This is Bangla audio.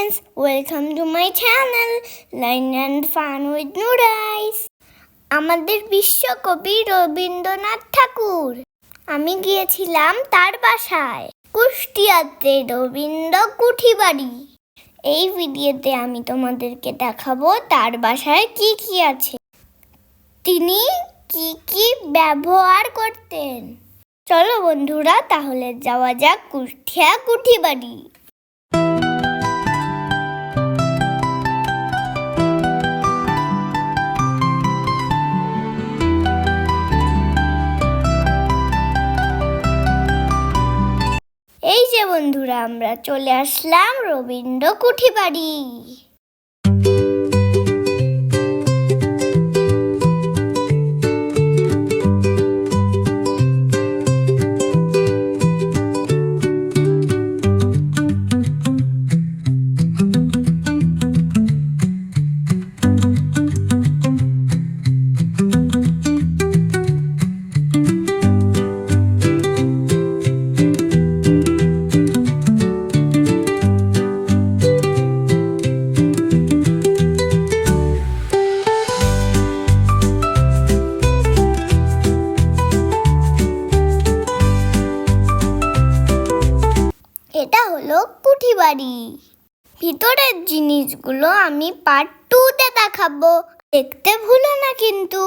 friends, welcome to my channel Learn and Fun with Nurais. আমাদের বিশ্বকবি রবীন্দ্রনাথ ঠাকুর। আমি গিয়েছিলাম তার বাসায়, কুষ্টিয়াতে রবীন্দ্র কুঠিবাড়ি। এই ভিডিওতে আমি তোমাদেরকে দেখাবো তার বাসায় কি কি আছে, তিনি কি কি ব্যবহার করতেন। চলো বন্ধুরা, তাহলে যাওয়া যাক কুষ্টিয়া কুঠিবাড়ি। এই যে বন্ধুরা, আমরা চলে আসলাম রবীন্দ্র কুঠিবাড়ি। এটা হলো কুঠিবাড়ি। ভিতরের জিনিসগুলো আমি পার্ট 2-তে দেখাবো, দেখতে ভুলো না কিন্তু।